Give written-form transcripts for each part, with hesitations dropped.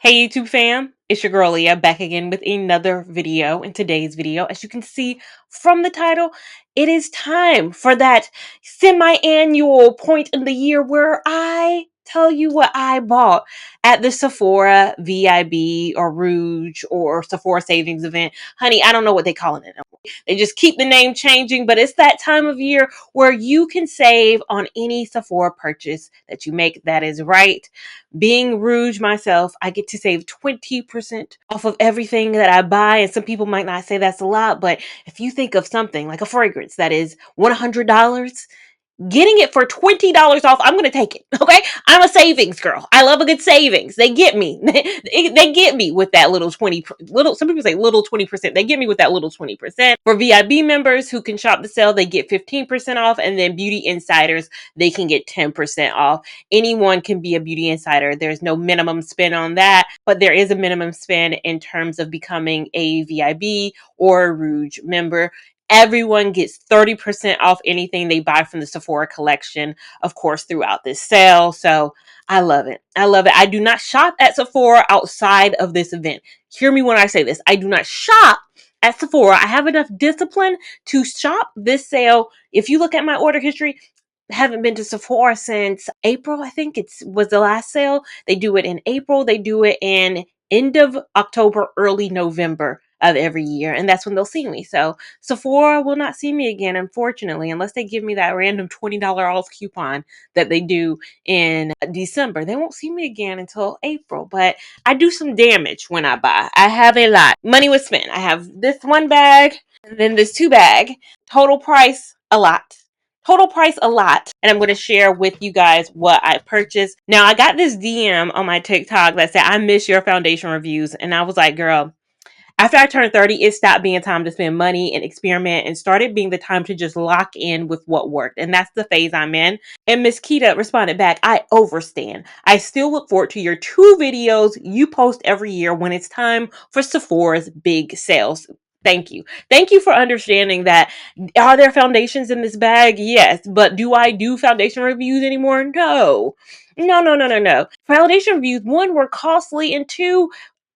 Hey YouTube fam, it's your girl Lia back again with another video. In today's video, as you can see from the title, it is time for that semi-annual point in the year where I tell you what I bought at the Sephora VIB or Rouge or Sephora Savings event. Honey, I don't know what they calling it. They just keep the name changing, but it's that time of year where you can save on any Sephora purchase that you make. That is right. Being Rouge myself, I get to save 20% off of everything that I buy. And some people might not say that's a lot, but if you think of something like a fragrance that is $100, getting it for $20 off, I'm going to take it. Okay. I'm a savings girl. I love a good savings. They get me. They get me with that little some people say little 20%. They get me with that little 20%. For VIB members who can shop the sale, they get 15% off. And then beauty insiders, they can get 10% off. Anyone can be a beauty insider. There's no minimum spend on that, but there is a minimum spend in terms of becoming a VIB or a Rouge member. Everyone gets 30% off anything they buy from the Sephora collection, of course, throughout this sale. So I love it. I love it. I do not shop at Sephora outside of this event. Hear me when I say this. I do not shop at Sephora. I have enough discipline to shop this sale. If you look at my order history, I haven't been to Sephora since April. I think was the last sale. They do it in April. They do it in end of October, early November of every year, and that's when they'll see me. So Sephora will not see me again, unfortunately, unless they give me that random $20 off coupon that they do in December. They won't see me again until April, but I do some damage when I buy. I have a lot. Money was spent. I have this one bag and then this two bag. Total price, a lot. Total price, a lot. And I'm going to share with you guys what I purchased. Now, I got this DM on my TikTok that said, I miss your foundation reviews. And I was like, girl, after I turned 30, it stopped being time to spend money and experiment and started being the time to just lock in with what worked. And that's the phase I'm in. And Miss Keita responded back, I overstand. I still look forward to your 2 videos you post every year when it's time for Sephora's big sales. Thank you. Thank you for understanding that. Are there foundations in this bag? Yes. But do I do foundation reviews anymore? No. No. Foundation reviews, 1, were costly, and 2,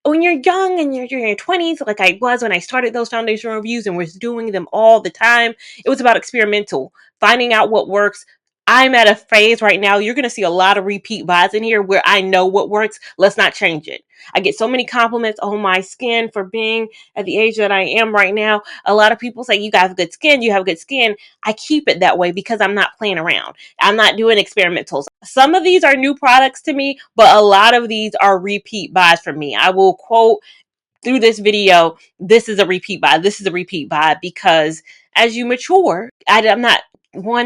when you're young and you're in your 20s, like I was when I started those foundation reviews and was doing them all the time, it was about experimental, finding out what works. I'm at a phase right now, you're going to see a lot of repeat buys in here where I know what works. Let's not change it. I get so many compliments on my skin for being at the age that I am right now. A lot of people say, you have good skin, you have good skin. I keep it that way because I'm not playing around. I'm not doing experimentals. Some of these are new products to me, but a lot of these are repeat buys for me. I will quote through this video, this is a repeat buy. This is a repeat buy because as you mature, I'm not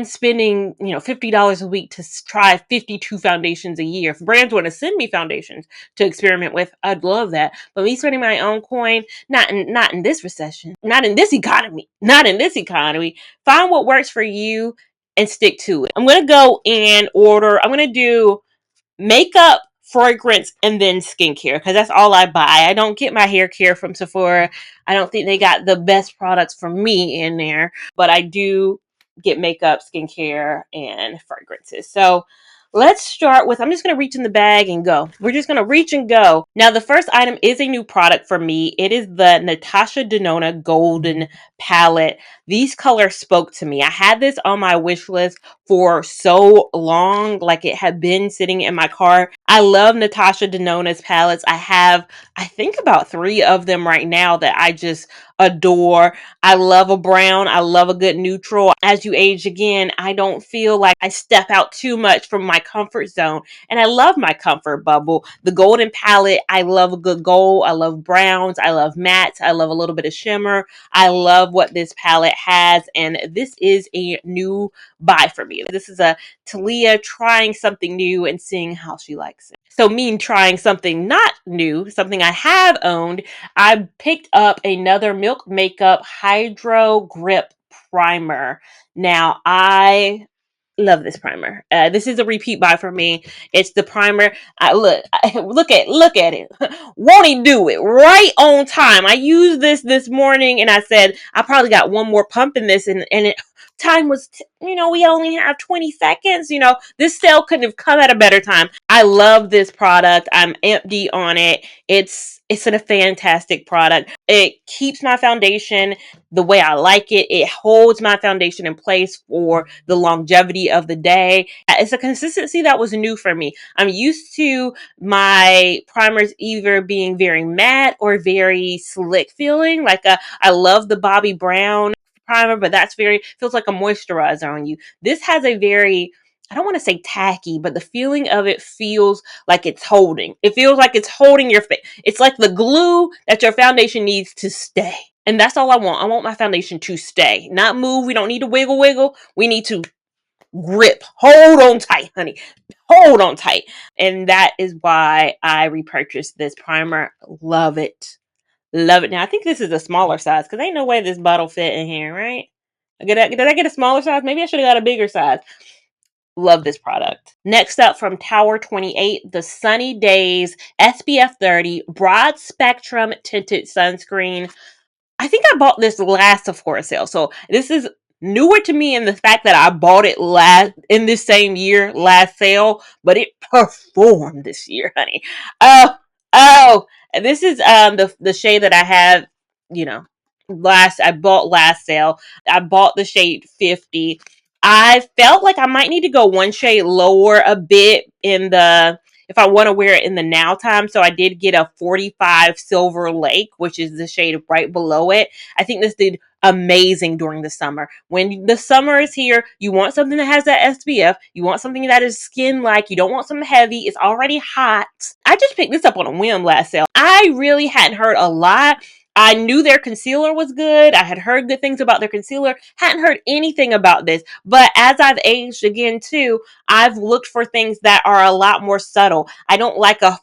spending $50 a week to try 52 foundations a year. If brands want to send me foundations to experiment with, I'd love that. But me spending my own coin, not in this recession, not in this economy. Find what works for you and stick to it. I'm gonna go in order. I'm gonna do makeup, fragrance, and then skincare because that's all I buy. I don't get my hair care from Sephora. I don't think they got the best products for me in there, but I do get makeup, skincare, and fragrances. So let's start with, I'm just going to reach in the bag and go. We're just going to reach and go. Now, the first item is a new product for me. It is the Natasha Denona Golden Palette. These colors spoke to me. I had this on my wish list for so long, like it had been sitting in my car. I love Natasha Denona's palettes. I have, I think, about 3 of them right now that I just adore. I love a brown. I love a good neutral. As you age again, I don't feel like I step out too much from my comfort zone. And I love my comfort bubble. The golden palette, I love a good gold. I love browns. I love mattes. I love a little bit of shimmer. I love what this palette has. And this is a new buy for me. This is a Talia trying something new and seeing how she likes it. So me trying something not new, something I have owned, I picked up another Milk Makeup Hydro Grip Primer. Now, I love this primer. This is a repeat buy for me. It's the primer. Look at it. Won't he do it right on time? I used this morning and I said, I probably got one more pump in this and it time was, you know, we only have 20 seconds. You know, this sale couldn't have come at a better time. I love this product. I'm empty on it. It's a fantastic product. It keeps my foundation the way I like it. It holds my foundation in place for the longevity of the day. It's a consistency that was new for me. I'm used to my primers either being very matte or very slick feeling. Like I love the Bobbi Brown primer, but that's feels like a moisturizer on you. This has a very, I don't want to say tacky, but the feeling of it feels like it's holding. It feels like it's holding your face. It's like the glue that your foundation needs to stay. And that's all I want. I want my foundation to stay, not move. We don't need to wiggle. We need to grip. Hold on tight, honey. Hold on tight. And that is why I repurchased this primer. Love it. Love it. Now, I think this is a smaller size because ain't no way this bottle fit in here, right? Did I get a smaller size? Maybe I should have got a bigger size. Love this product. Next up from Tower 28, the Sunny Days SPF 30 Broad Spectrum Tinted Sunscreen. I think I bought this last Sephora sale. So this is newer to me in the fact that I bought it in this same year, last sale, but it performed this year, honey. Oh, this is the shade that I have, you know, I bought last sale. I bought the shade 50. I felt like I might need to go one shade lower a bit if I want to wear it in the now time. So I did get a 45 Silver Lake, which is the shade right below it. I think this did amazing during the summer. When the summer is here, you want something that has that SPF. You want something that is skin-like. You don't want something heavy. It's already hot. I just picked this up on a whim last sale. I really hadn't heard a lot. I knew their concealer was good. I had heard good things about their concealer. Hadn't heard anything about this. But as I've aged again too, I've looked for things that are a lot more subtle. I don't like a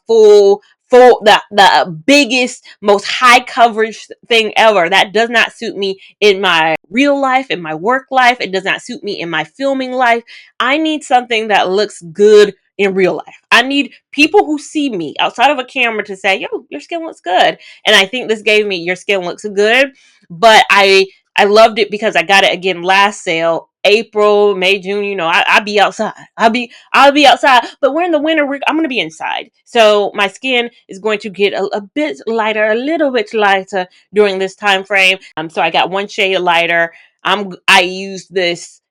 the biggest, most high coverage thing ever. That does not suit me in my real life, in my work life. It does not suit me in my filming life. I need something that looks good in real life. I need people who see me outside of a camera to say, yo, your skin looks good. And I think this gave me, your skin looks good. But I loved it because I got it again last sale. April, May, June, you know, I'll be outside. I'll be outside. But we're in the winter, I'm going to be inside. So my skin is going to get a bit lighter, a little bit lighter during this time frame. So I got one shade lighter. I use this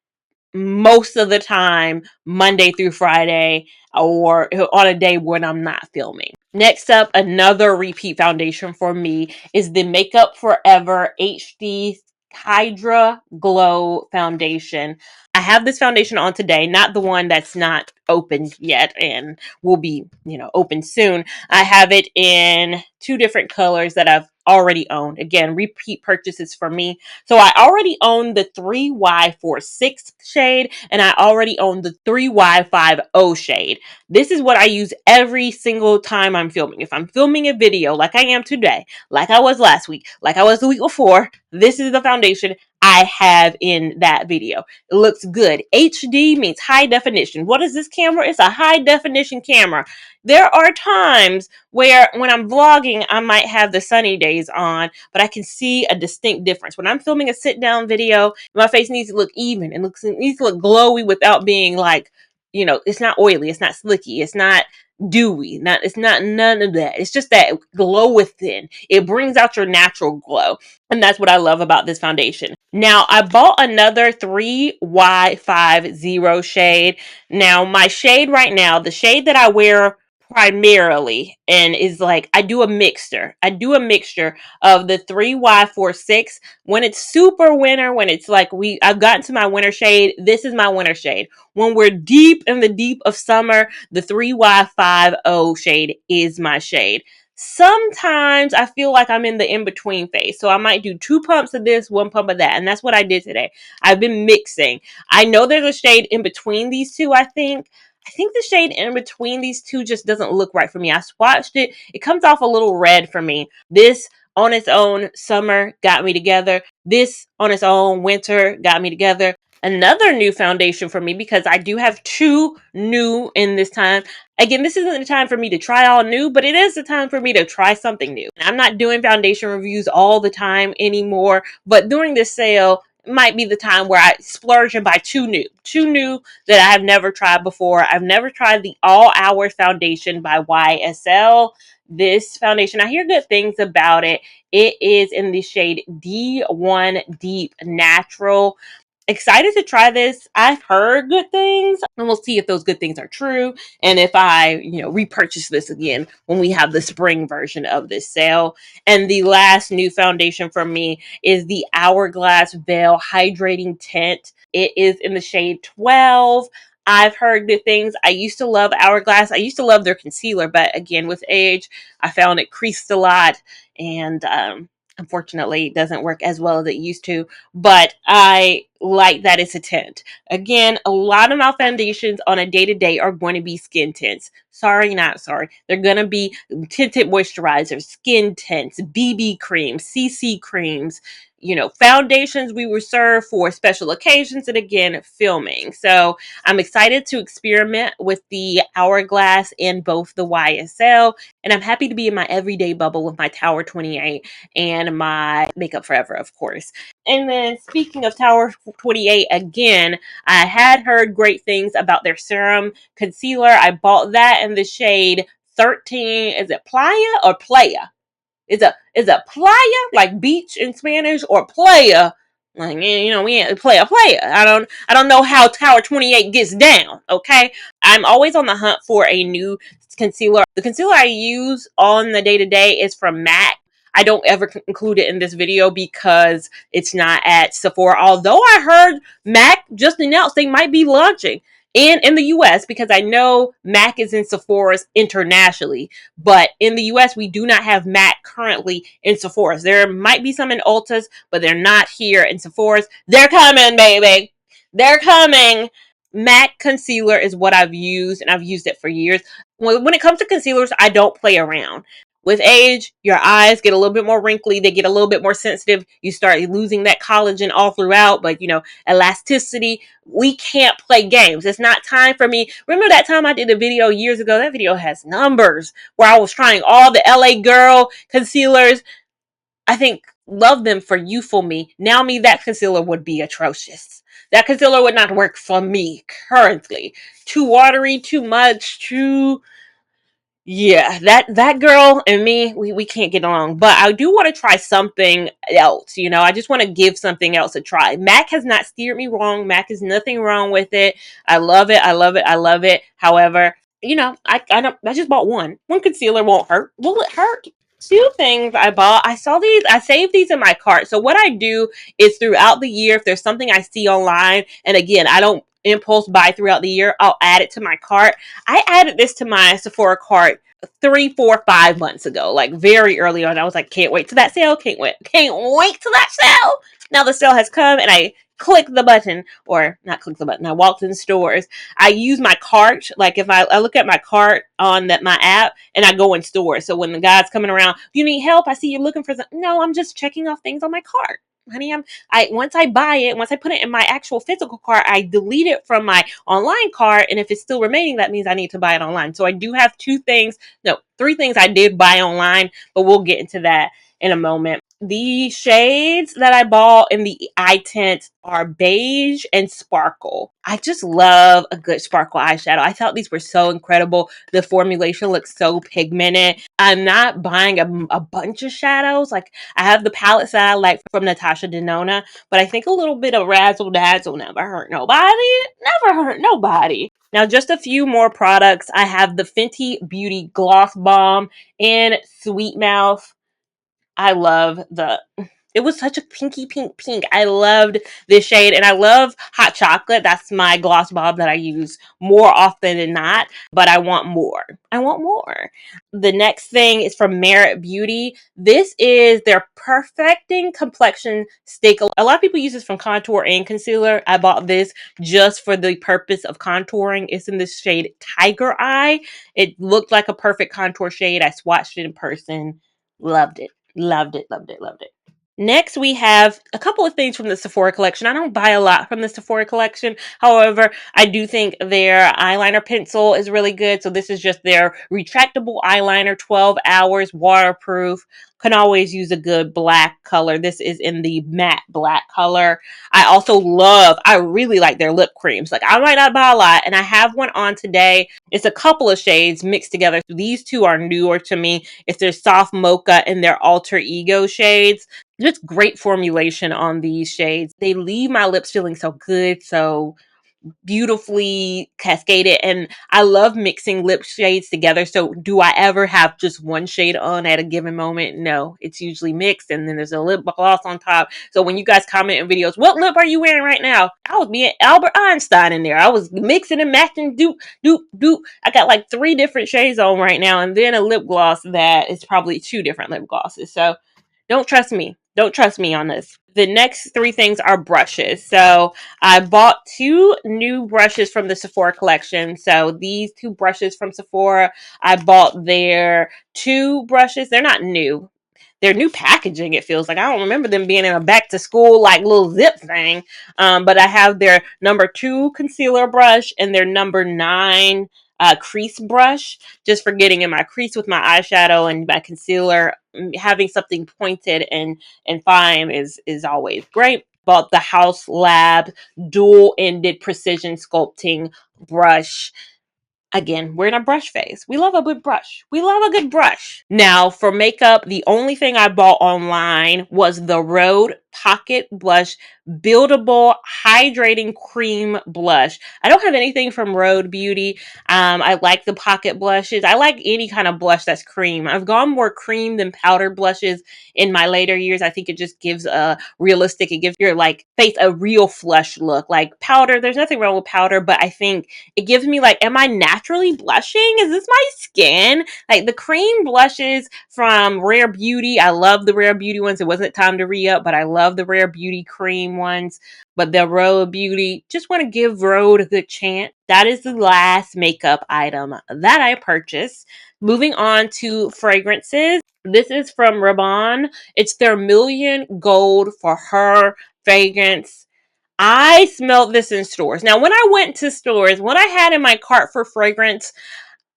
most of the time, Monday through Friday, or on a day when I'm not filming. Next up, another repeat foundation for me is the Makeup Forever HD Hydra Glow Foundation. I have this foundation on today, not the one that's not opened yet and will be, you know, open soon. I have it in two different colors that I've already owned. Again, repeat purchases for me. So I already own the 3Y46 shade, and I already own the 3Y50 shade. This is what I use every single time I'm filming. If I'm filming a video like I am today, like I was last week, like I was the week before, this is the foundation I have in that video. It looks good. HD means high definition. What is this camera? It's a high definition camera. There are times where when I'm vlogging, I might have the sunny days on, but I can see a distinct difference. When I'm filming a sit down video, my face needs to look even and needs to look glowy without being like, you know, it's not oily, it's not slicky, it's not dewy, it's not none of that. It's just that glow within. It brings out your natural glow. And that's what I love about this foundation. Now, I bought another 3Y50 shade. Now, my shade right now, the shade that I wear primarily, and is like, I do a mixture of the 3Y46. When it's super winter, when it's like I've gotten to my winter shade, this is my winter shade. When we're deep in the deep of summer, the 3Y50 shade is my shade. Sometimes I feel like I'm in the in-between phase. So I might do 2 pumps of this, 1 pump of that. And that's what I did today. I've been mixing. I know there's a shade in between these two, I think. I think the shade in between these two just doesn't look right for me. I swatched it. It comes off a little red for me. This on its own summer got me together. This on its own winter got me together. Another new foundation for me, because I do have 2 new in this time. Again, this isn't the time for me to try all new, but it is the time for me to try something new. I'm not doing foundation reviews all the time anymore, but during this sale, might be the time where I splurge and buy two new that I have never tried before. I've never tried the All Hour Foundation by YSL. This foundation, I hear good things about it. It is in the shade D1 Deep Natural. Excited to try this. I've heard good things, and we'll see if those good things are true, and if I, repurchase this again when we have the spring version of this sale. And the last new foundation for me is the Hourglass Veil Hydrating Tint. It is in the shade 12. I've heard good things. I used to love Hourglass. I used to love their concealer, but again, with age, I found it creased a lot, and unfortunately, it doesn't work as well as it used to. But I like that it's a tint. Again, a lot of my foundations on a day-to-day are going to be skin tints. Sorry, not sorry. They're going to be tinted moisturizers, skin tints, BB creams, CC creams, foundations we reserve for special occasions and, again, filming. So I'm excited to experiment with the Hourglass in both the YSL, and I'm happy to be in my everyday bubble with my Tower 28 and my Makeup Forever, of course. And then, speaking of Tower 28, again, I had heard great things about their serum concealer. I bought that in the shade 13. Is it Playa or Playa? Is a playa like beach in Spanish, or playa like, we ain't playa. I don't know how Tower 28 gets down. Okay, I'm always on the hunt for a new concealer. The concealer I use on the day to day is from MAC. I don't ever include it in this video because it's not at Sephora. Although I heard MAC just announced they might be launching in the US, because I know MAC is in Sephora's internationally, but in the US we do not have MAC currently in Sephora's. There might be some in Ulta's, but they're not here in Sephora's. They're coming, baby. They're coming. MAC concealer is what I've used, and I've used it for years. When it comes to concealers, I don't play around. With age, your eyes get a little bit more wrinkly. They get a little bit more sensitive. You start losing that collagen all throughout, but elasticity. We can't play games. It's not time for me. Remember that time I did a video years ago? That video has numbers where I was trying all the LA Girl concealers. I think love them for youthful me. Now me, that concealer would be atrocious. That concealer would not work for me currently. Too watery, too much, too... Yeah, that girl and me, we can't get along. But I do want to try something else. I just want to give something else a try. MAC has not steered me wrong. MAC is nothing wrong with it. I love it. I love it. I love it. However, I just bought one. One concealer won't hurt. Will it hurt? Two things I bought. I saw these. I saved these in my cart. So what I do is, throughout the year, if there's something I see online, and again, I don't impulse buy throughout the year, I'll add it to my cart. I added this to my Sephora cart 3, 4, 5 months ago, like very early on. I was like, can't wait to that sale. Can't wait to that sale. Now the sale has come, and I click the button, or not click the button. I walked in stores. I use my cart. Like, if I look at my cart on my app, and I go in stores. So when the guy's coming around, you need help? I see you're looking for something. No, I'm just checking off things on my cart. Honey, once I buy it, once I put it in my actual physical cart, I delete it from my online cart, and if it's still remaining, that means I need to buy it online. So I do have 3 things I did buy online, but we'll get into that in a moment. The shades that I bought in the eye tint are beige and sparkle. I just love a good sparkle eyeshadow. I thought these were so incredible. The formulation looks so pigmented. I'm not buying a bunch of shadows. Like, I have the palettes that I like from Natasha Denona, but I think a little bit of razzle dazzle never hurt nobody. Never hurt nobody. Now, just a few more products. I have the Fenty Beauty Gloss Bomb in Sweet Mouth. I love it was such a pinky pink. I loved this shade, and I love hot chocolate. That's my gloss bomb that I use more often than not, but I want more. The next thing is from Merit Beauty. This is their Perfecting Complexion Stick. A lot of people use this from contour and concealer. I bought this just for the purpose of contouring. It's in this shade Tiger Eye. It looked like a perfect contour shade. I swatched it in person. Loved it. Loved it. Next, we have a couple of things from the Sephora collection. I don't buy a lot from the Sephora collection. However, I do think their eyeliner pencil is really good. So this is just their retractable eyeliner, 12 hours, waterproof. can always use a good black color. This is in the matte black color. I really like their lip creams. Like, I might not buy a lot, and I have one on today. It's a couple of shades mixed together. These two are newer to me. It's their soft mocha and their alter ego shades. Just great formulation on these shades. They leave my lips feeling so good, so beautifully cascaded, and I love mixing lip shades together. So do I ever have just one shade on at a given moment? No, it's usually mixed, and then there's a lip gloss on top. So when you guys comment in videos, what lip are you wearing right now? I was being Albert Einstein in there. I was mixing and matching, dupe. I got like 3 different shades on right now, and then a lip gloss that is probably 2 different lip glosses. So don't trust me. Don't trust me on this. The next 3 things are brushes. So I bought 2 new brushes from the Sephora collection. So these 2 brushes from Sephora, I bought their 2 brushes. They're not new. They're new packaging, it feels like. I don't remember them being in a back to school like little zip thing. But I have their number 2 concealer brush and their number 9 crease brush, just for getting in my crease with my eyeshadow and my concealer. Having something pointed and fine is always great. Bought the House Lab dual-ended precision sculpting brush. Again, we're in a brush phase. We love a good brush. We love a good brush. Now, for makeup, the only thing I bought online was the Rhode Pocket Blush Buildable Hydrating Cream Blush. I don't have anything from Rhode Beauty. I like the pocket blushes. I like any kind of blush that's cream. I've gone more cream than powder blushes in my later years. I think it just gives it gives your like face a real flush look. Like powder, there's nothing wrong with powder, but I think it gives me like, am I naturally blushing? Is this my skin? Like the cream blushes from Rare Beauty. I love the Rare Beauty ones. It wasn't time to re-up, but I love the Rare Beauty cream ones. But the Rhode Beauty, just want to give Rhode a good chance. That is the last makeup item that I purchased. Moving on to fragrances. This is from Revlon. It's their Million Gold for Her fragrance. I smelled this in stores. Now, when I went to stores, what I had in my cart for fragrance,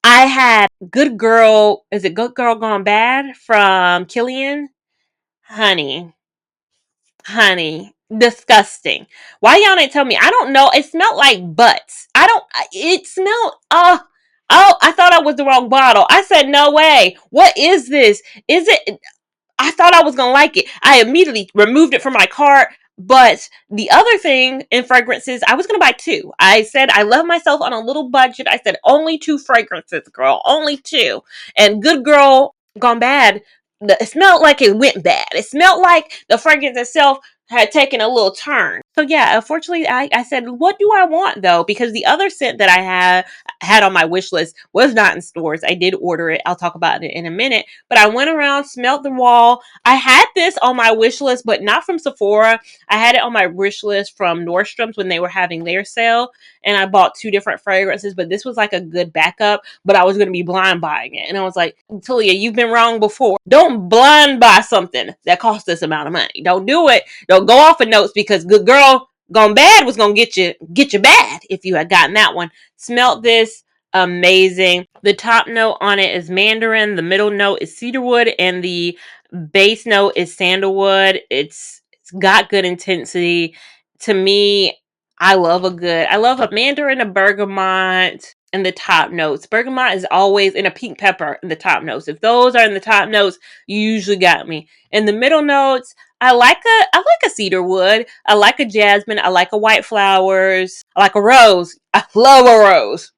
I had Good Girl. Is it Good Girl Gone Bad from Killian? Honey, disgusting. Why y'all didn't tell me? I don't know. It smelled like butts. It smelled, I thought I was the wrong bottle. I said, no way. What is this? I thought I was going to like it. I immediately removed it from my cart. But the other thing in fragrances, I was going to buy 2. I said, I love myself on a little budget. I said, only 2 fragrances, girl. Only 2. And Good Girl Gone Bad, it smelled like it went bad. It smelled like the fragrance itself had taken a little turn. So yeah, unfortunately, I said, what do I want though? Because the other scent that I had on my wish list was not in stores. I did order it. I'll talk about it in a minute. But I went around, smelled the wall. I had this on my wish list, but not from Sephora. I had it on my wish list from Nordstrom's when they were having their sale. And I bought 2 different fragrances, but this was like a good backup. But I was going to be blind buying it. And I was like, Talia, you've been wrong before. Don't blind buy something that costs this amount of money. Don't do it. Don't go off of notes, because Good Girl Gone Bad was going to get you bad if you had gotten that one. Smelled this. Amazing. The top note on it is mandarin. The middle note is cedarwood. And the base note is sandalwood. It's got good intensity. To me, I love a mandarin, a bergamot, and the top notes. Bergamot is always in a pink pepper in the top notes. If those are in the top notes, you usually got me. In the middle notes, I like a cedarwood. I like a jasmine. I like a white flowers. I like a rose. I love a rose.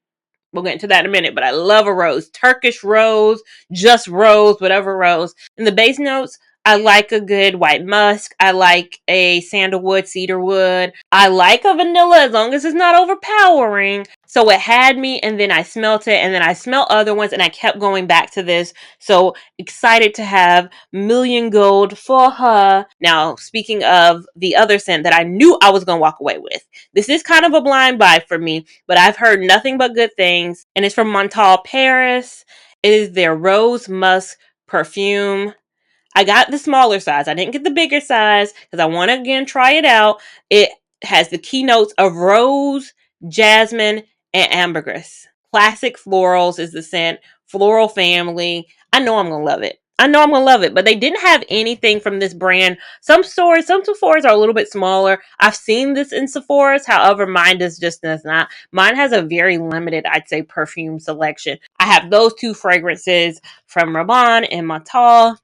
We'll get into that in a minute, but I love a rose. Turkish rose, just rose, whatever rose. In the base notes, I like a good white musk. I like a sandalwood, cedarwood. I like a vanilla as long as it's not overpowering. So it had me, and then I smelt it, and then I smelled other ones, and I kept going back to this. So excited to have Million Gold for Her. Now, speaking of the other scent that I knew I was going to walk away with. This is kind of a blind buy for me, but I've heard nothing but good things. And it's from Montal Paris. It is their Rose Musk perfume. I got the smaller size. I didn't get the bigger size because I want to again try it out. It has the keynotes of rose, jasmine, and ambergris. Classic florals is the scent. Floral family. I know I'm going to love it. I know I'm gonna love it, but they didn't have anything from this brand. Some stores, some Sephoras are a little bit smaller. I've seen this in Sephora's, however, mine does not. Mine has a very limited, I'd say, perfume selection. I have those two fragrances from Revlon and Menthol.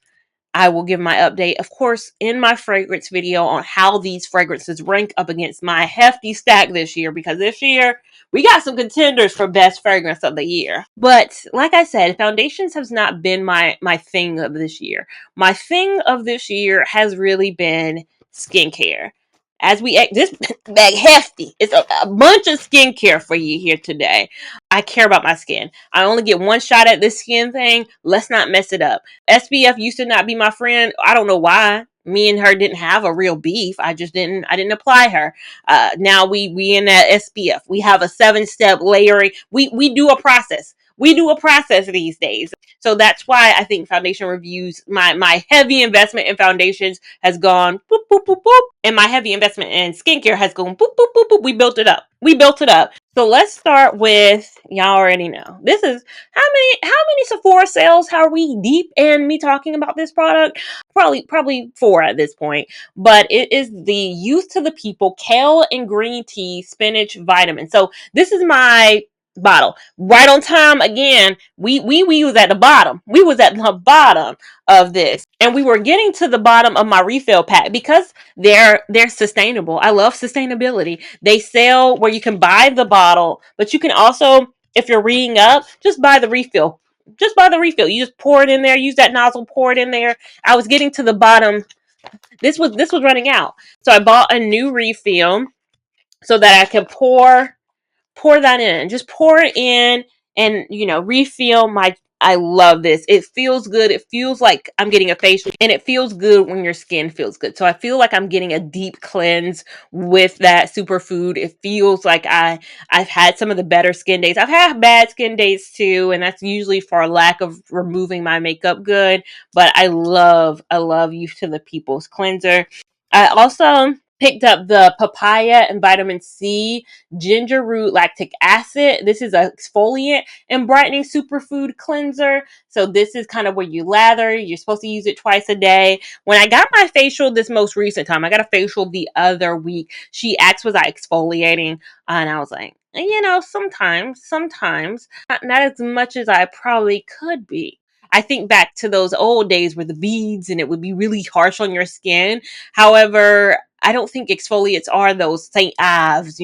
I will give my update, of course, in my fragrance video on how these fragrances rank up against my hefty stack this year, because this year we got some contenders for best fragrance of the year. But like I said, foundations has not been my thing of this year. My thing of this year has really been skincare. As we this bag hefty, it's a bunch of skincare for you here today. I care about my skin. I only get one shot at this skin thing. Let's not mess it up. SPF used to not be my friend. I don't know why. Me and her didn't have a real beef. I didn't apply her. Now we in that SPF. We have a 7-step layering. We do a process. We do a process these days. So that's why I think foundation reviews, my heavy investment in foundations has gone boop, boop, boop, boop. And my heavy investment in skincare has gone boop, boop, boop, boop. We built it up. So let's start with, y'all already know. This is how many Sephora sales are we deep in me talking about this product? Probably 4 at this point. But it is the Youth to the People Kale and Green Tea Spinach Vitamin. So this is my bottle. Right on time again. We was at the bottom. We was at the bottom of this. And we were getting to the bottom of my refill pack because they're sustainable. I love sustainability. They sell where you can buy the bottle, but you can also, if you're reading up, just buy the refill. Just buy the refill. You just pour it in there, use that nozzle, pour it in there. I was getting to the bottom. This was running out. So I bought a new refill so that I could pour that in. Just pour it in and, refill my. I love this. It feels good. It feels like I'm getting a facial, and it feels good when your skin feels good. So I feel like I'm getting a deep cleanse with that superfood. It feels like I've had some of the better skin days. I've had bad skin days too, and that's usually for lack of removing my makeup good. But I love Youth to the People's cleanser. I also picked up the papaya and vitamin C ginger root lactic acid. This is a exfoliant and brightening superfood cleanser. So this is kind of where you lather. You're supposed to use it twice a day. When I got my facial this most recent time, I got a facial the other week. She asked, was I exfoliating? And I was like, sometimes, not as much as I probably could be. I think back to those old days where the beads and it would be really harsh on your skin. However, I don't think exfoliates are those St. Ives,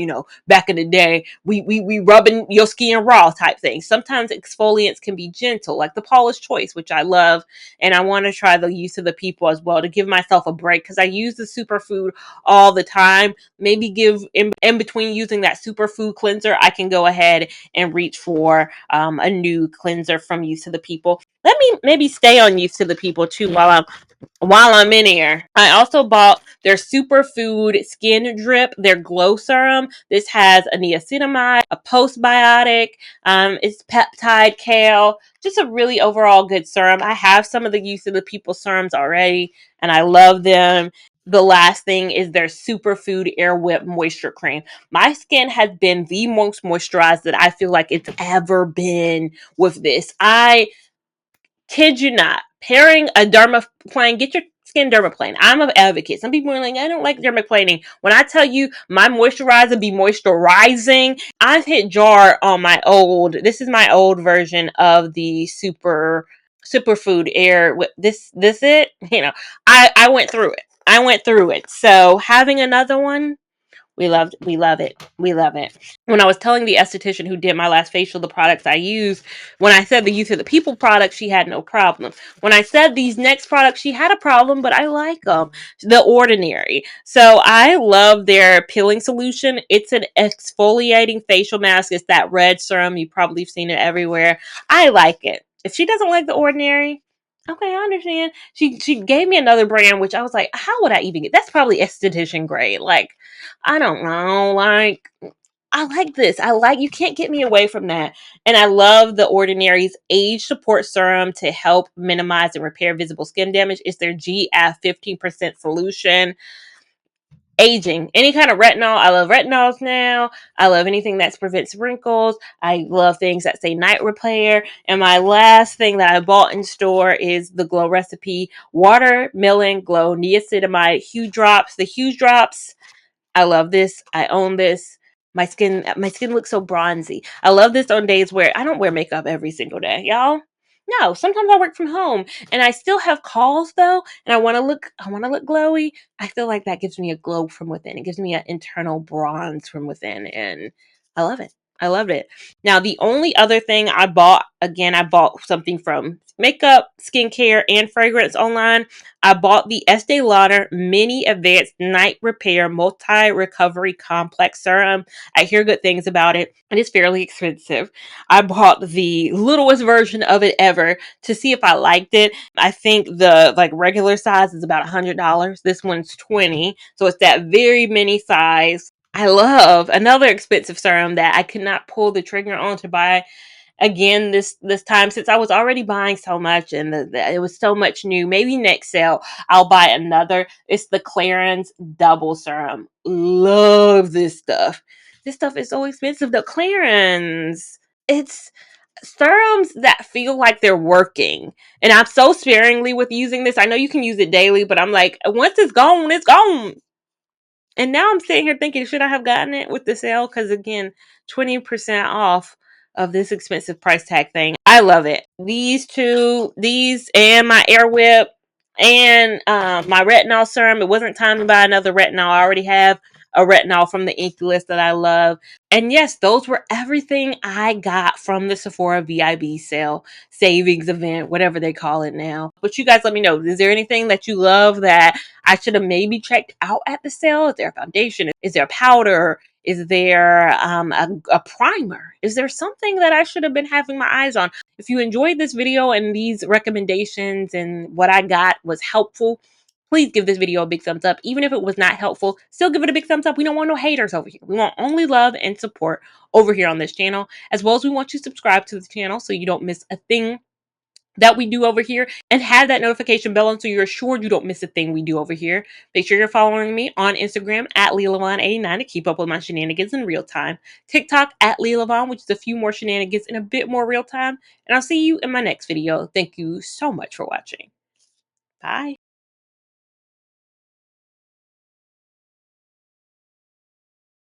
back in the day. We rubbing your skin raw type things. Sometimes exfoliants can be gentle, like the Paula's Choice, which I love. And I want to try the Youth of the People as well to give myself a break because I use the superfood all the time. Maybe give in between using that superfood cleanser, I can go ahead and reach for a new cleanser from Youth of the People. Let me maybe stay on Youth to the People too while I'm in here. I also bought their Superfood Skin Drip, their Glow Serum. This has a niacinamide, a postbiotic, it's peptide kale. Just a really overall good serum. I have some of the Youth of the People serums already, and I love them. The last thing is their Superfood Air Whip Moisture Cream. My skin has been the most moisturized that I feel like it's ever been with this. I kid you not, pairing a dermaplane, get your skin dermaplane. I'm an advocate. Some people are like, I don't like dermaplaning. When I tell you my moisturizer be moisturizing, I've hit jar on this is my old version of the superfood air. This it, I went through it. So having another one, we love it. When I was telling the esthetician who did my last facial the products I use, when I said the Youth of the People products, she had no problem. When I said these next products, she had a problem, but I like them. The Ordinary. So I love their peeling solution. It's an exfoliating facial mask. It's that red serum. You've probably seen it everywhere. I like it. If she doesn't like the Ordinary, okay, I understand. She gave me another brand, which I was like, how would I even get? That's probably esthetician grade. Like, I don't know. Like, I like this. You can't get me away from that. And I love the Ordinary's Age Support Serum to help minimize and repair visible skin damage. It's their GF 15% solution. aging. Any kind of retinol. I love retinols now. I love anything that prevents wrinkles. I love things that say night repair. And my last thing that I bought in store is the Glow Recipe Watermelon Glow Niacinamide Hue Drops. The Hue Drops, I love this. I own this. My skin looks so bronzy. I love this on days where I don't wear makeup every single day, y'all. No, sometimes I work from home and I still have calls though, and I want to look glowy. I feel like that gives me a glow from within. It gives me an internal bronze from within, and I love it. I loved it. Now, the only other thing I bought, again, I bought something from makeup, skincare, and fragrance online. I bought the Estee Lauder Mini Advanced Night Repair Multi Recovery Complex Serum. I hear good things about it. It is fairly expensive. I bought the littlest version of it ever to see if I liked it. I think the like regular size is about $100. This one's 20, so it's that very mini size. I love another expensive serum that I could not pull the trigger on to buy again this time, since I was already buying so much and it was so much new. Maybe next sale I'll buy another. It's the Clarins Double Serum. Love this stuff. This stuff is so expensive. The Clarins, it's serums that feel like they're working. And I'm so sparingly with using this. I know you can use it daily, but I'm like, once it's gone, it's gone. And now I'm sitting here thinking, should I have gotten it with the sale? Because again, 20% off of this expensive price tag thing. I love it. These two, these and my Air Whip and my retinol serum. It wasn't time to buy another retinol. I already have a retinol from the Ink List that I love. And yes, those were everything I got from the Sephora VIB sale, savings event, whatever they call it now. But you guys let me know, is there anything that you love that I should have maybe checked out at the sale? Is there a foundation? Is there a powder? Is there a primer? Is there something that I should have been having my eyes on? If you enjoyed this video and these recommendations and what I got was helpful, please give this video a big thumbs up. Even if it was not helpful, still give it a big thumbs up. We don't want no haters over here. We want only love and support over here on this channel, as well as we want you to subscribe to the channel so you don't miss a thing that we do over here, and have that notification bell on so you're assured you don't miss a thing we do over here. Make sure you're following me on Instagram at Lia Lavon 89 to keep up with my shenanigans in real time. TikTok at Lia Lavon, which is a few more shenanigans in a bit more real time. And I'll see you in my next video. Thank you so much for watching. Bye.